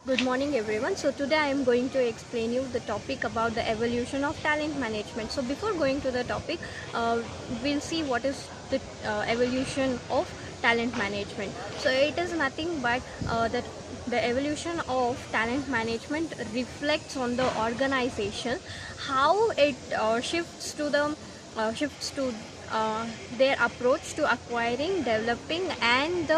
Good morning everyone. So today I am going to explain you the topic about the evolution of talent management. So before going to the topic, we'll see what is the evolution of talent management. So it is nothing but that the evolution of talent management reflects on the organization, how it shifts to uh, their approach to acquiring, developing and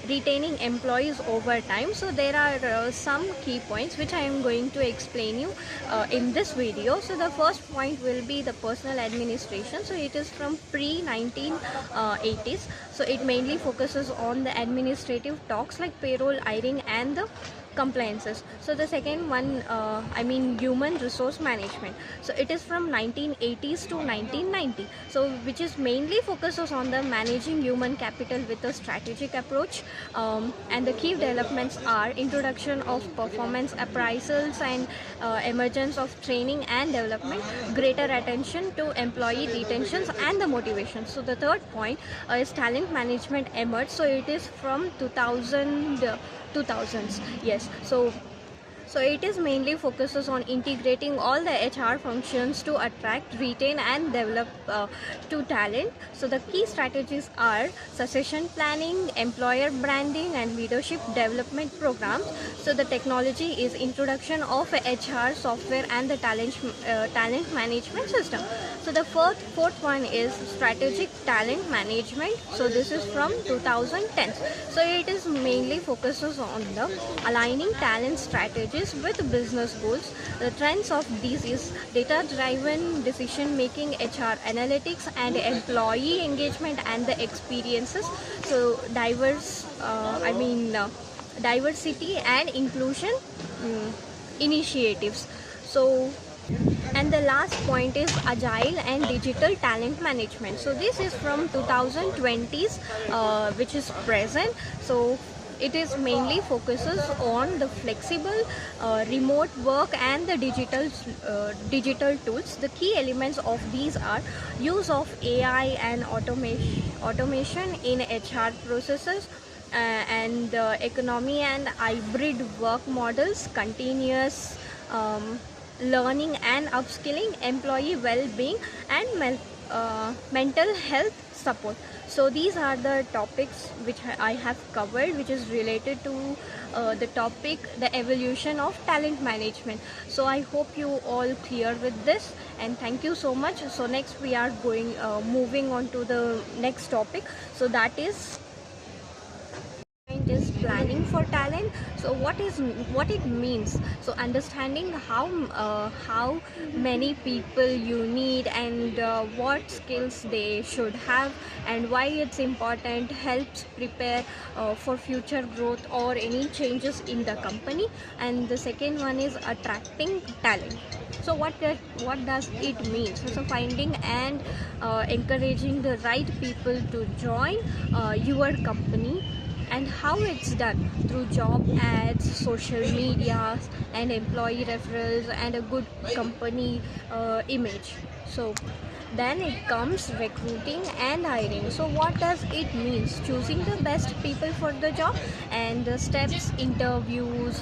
retaining employees over time. So there are some key points which I am going to explain you in this video. So the first point will be the personal administration. So it is from pre 1980s. So it mainly focuses on the administrative talks like payroll, hiring and the compliances. So the second one, human resource management. So it is from 1980s to 1990. So which is mainly focuses on the managing human capital with a strategic approach. And the key developments are introduction of performance appraisals and emergence of training and development, greater attention to employee retentions and the motivation. So the third point is talent management emerged. So it is from 2000s. Yes. So it is mainly focuses on integrating all the HR functions to attract, retain and develop to talent. So the key strategies are succession planning, employer branding and leadership development programs. So the technology is introduction of HR software and the talent management system. So the fourth one is strategic talent management. So this is from 2010. So it is mainly focuses on the aligning talent strategies with business goals. The trends of these is data-driven decision making, HR analytics and employee engagement and the experiences. So diversity and inclusion initiatives. So and the last point is agile and digital talent management. So this is from 2020s, which is present. So it is mainly focuses on the flexible remote work and the digital tools. The key elements of these are use of AI and automation in HR processes, and economy and hybrid work models, continuous learning and upskilling, employee well-being and mental health support. So these are the topics which I have covered, which is related to the topic the evolution of talent management. So I hope you all clear with this, and thank you so much. So next we are moving on to the next topic. So that is planning for talent. So what it means? So understanding how many people you need and what skills they should have and why it's important helps prepare for future growth or any changes in the company. And the second one is attracting talent. So what does it mean? So finding and encouraging the right people to join your company, and how it's done through job ads, social media and employee referrals and a good company image. So then it comes recruiting and hiring. So what does it means? Choosing the best people for the job, and the steps, interviews,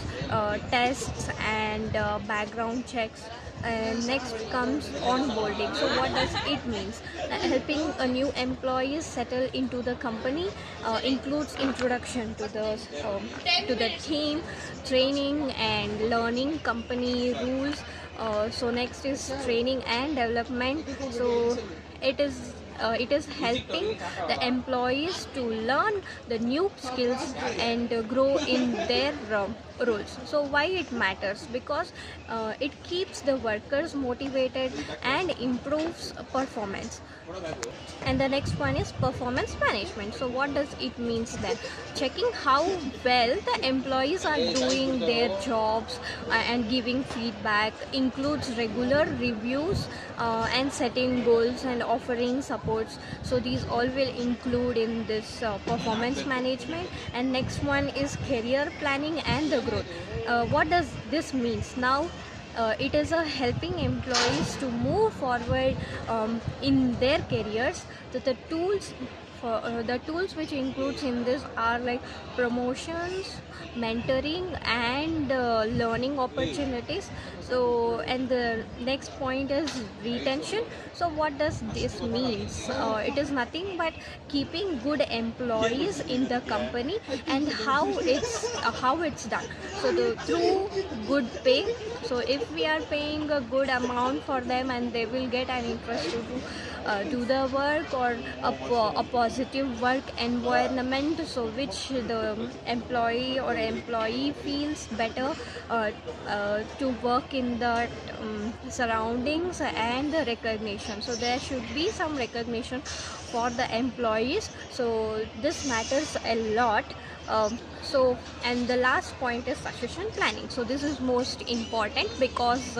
tests and background checks. And next comes onboarding. So what does it means? Helping a new employees settle into the company, includes introduction to the team, training and learning company rules. So next is training and development. So it is helping the employees to learn the new skills and grow in their roles. So why it matters? Because it keeps the workers motivated and improves performance. And the next one is performance management. So what does it means then? Checking how well the employees are doing their jobs and giving feedback, includes regular reviews and setting goals and offering supports. So these all will include in this performance management. And next one is career planning and the growth. What does this means? Now it is a helping employees to move forward in their careers. So the tools the tools which includes in this are like promotions, mentoring, and learning opportunities. So, and the next point is retention. So what does this means? It is nothing but keeping good employees in the company, and how it's done. So through good pay. So if we are paying a good amount for them, and they will get an interest to do the work, or a positive work environment, so which the employee feels better to work in the surroundings, and the recognition. So there should be some recognition for the employees. So this matters a lot. So, and the last point is succession planning. So this is most important, because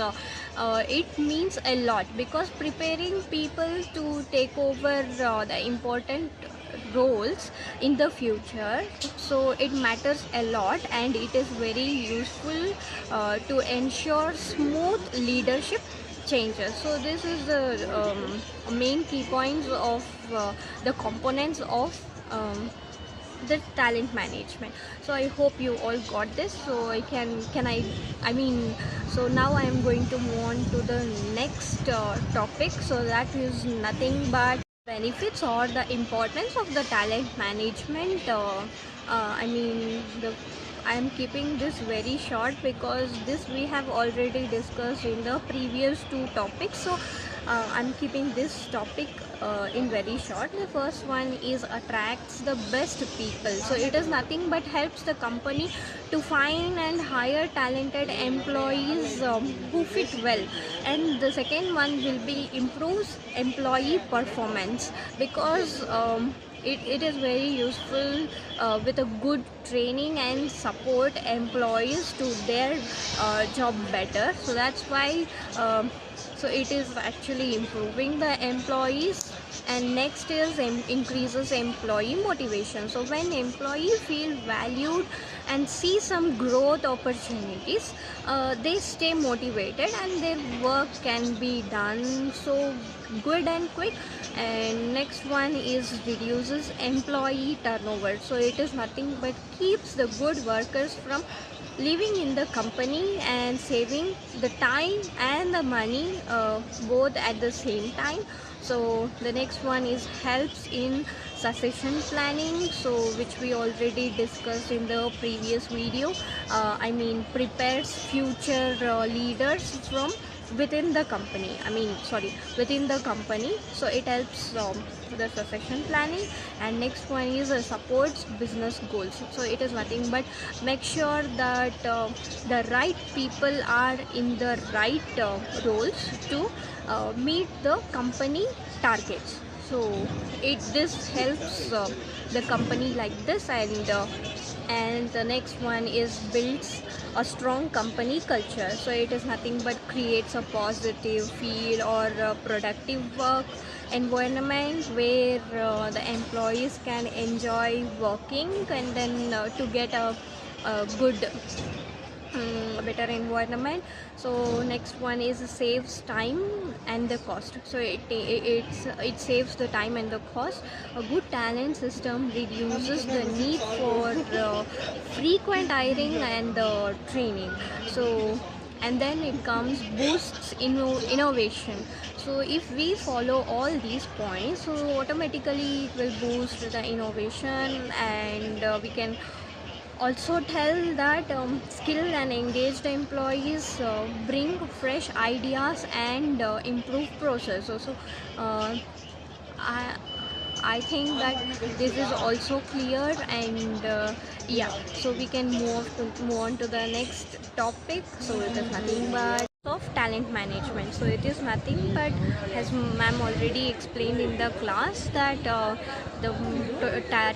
it means a lot, because preparing people to take over the important roles in the future, so it matters a lot, and it is very useful to ensure smooth leadership changes. So this is the main key points of the components of the talent management. So I hope you all got this. So I mean, so now I am going to move on to the next topic. So that is nothing but benefits or the importance of the talent management. I mean, I am keeping this very short, because this we have already discussed in the previous two topics. So I'm keeping this topic in very short. The first one is attracts the best people. So it is nothing but helps the company to find and hire talented employees who fit well. And the second one will be improves employee performance, because it is very useful with a good training and support employees to their job better. So that's why so it is actually improving the employees. And next is increases employee motivation. So when employees feel valued and see some growth opportunities, they stay motivated, and their work can be done so good and quick. And next one is reduces employee turnover. So it is nothing but keeps the good workers from living in the company, and saving the time and the money both at the same time. So the next one is helps in succession planning, so which we already discussed in the previous video. I mean, prepares future leaders from within the company, within the company. So it helps the succession planning. And next one is supports business goals. So it is nothing but make sure that the right people are in the right roles to meet the company targets. So this helps the company like this. And the next one is builds a strong company culture. So it is nothing but creates a positive feel or a productive work environment, where the employees can enjoy working, and then to get a good better environment. So next one is saves time and the cost. So it saves the time and the cost. A good talent system reduces the need for frequent hiring and training. So, and then it comes boosts innovation. So if we follow all these points, so automatically it will boost the innovation. And we can also tell that skilled and engaged employees bring fresh ideas and improve process. So I I think that this is also clear. And yeah, so we can move on to the next topic. So it is nothing but of talent management. So it is nothing but, as ma'am already explained in the class, that the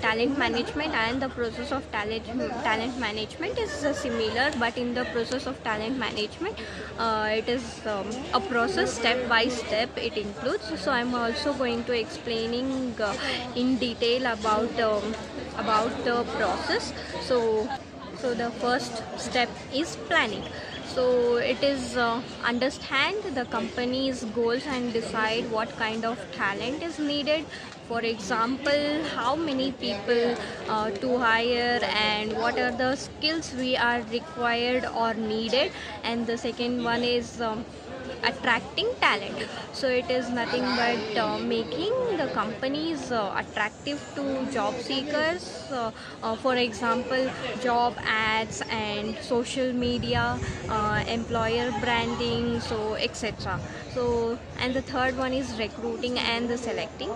talent management and the process of talent management is similar, but in the process of talent management it is a process step by step it includes. So I'm also going to explaining in detail about the process. So the first step is planning. So it is understand the company's goals and decide what kind of talent is needed. For example, how many people to hire and what are the skills we are required or needed. And the second one is attracting talent. So it is nothing but making the companies attractive to job seekers. For example, job ads and social media, employer branding, so etc. So, and the third one is recruiting and the selecting.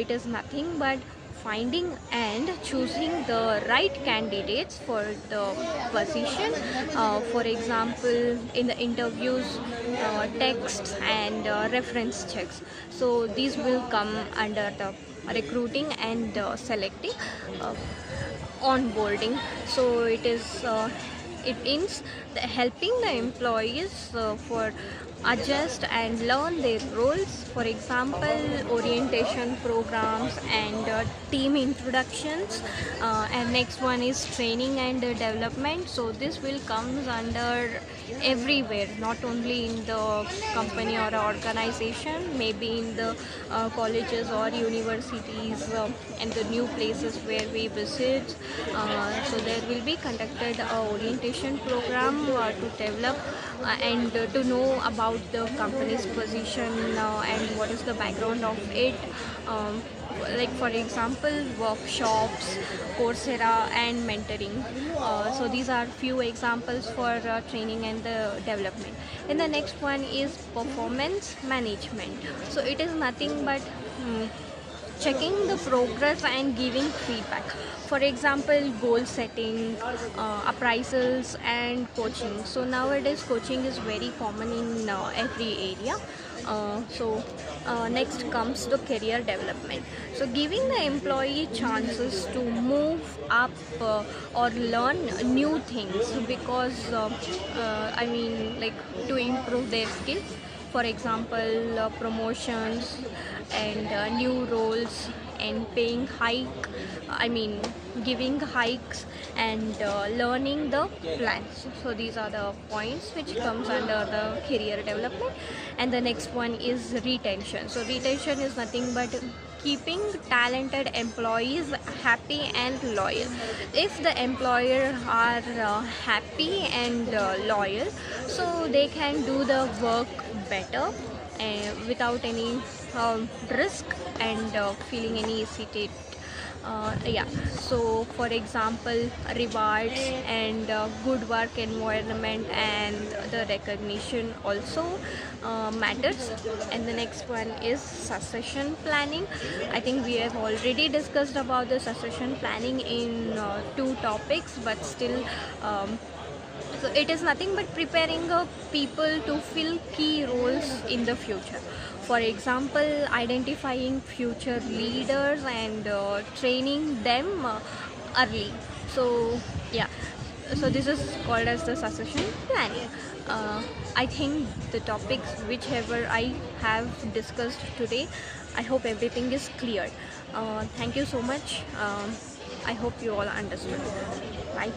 It is nothing but finding and choosing the right candidates for the position. For example, in the interviews, texts and reference checks. So these will come under the recruiting and selecting. uh, Onboarding. So it means helping the employees for adjust and learn their roles. For example, orientation programs and team introductions. And next one is training and development. So this will comes under everywhere, not only in the company or organization, maybe in the colleges or universities, and the new places where we visit. So there will be conducted a orientation program to develop and to know about the company's position and what is the background of it. Like for example, workshops, Coursera and mentoring. So these are few examples for training and the development. And the next one is performance management. So it is nothing but checking the progress and giving feedback. For example, goal setting, appraisals and coaching. So nowadays coaching is very common in every area. Next comes the career development. So giving the employee chances to move up or learn new things, because I mean, like, to improve their skills. For example, promotions and new roles and paying hike, I mean, giving hikes and learning the plans. So these are the points which comes under the career development. And the next one is retention. So retention is nothing but keeping talented employees happy and loyal. If the employer are happy and loyal, so they can do the work better without any risk and feeling any hesitate. Yeah, so for example, rewards and good work environment and the recognition also matters. And the next one is succession planning. I think we have already discussed about the succession planning in two topics, but still, so it is nothing but preparing people to fill key roles in the future. For example, identifying future leaders and training them early. So yeah, so this is called as the succession planning. I think the topics whichever I have discussed today, I hope everything is clear. Thank you so much. I hope you all understood. Bye.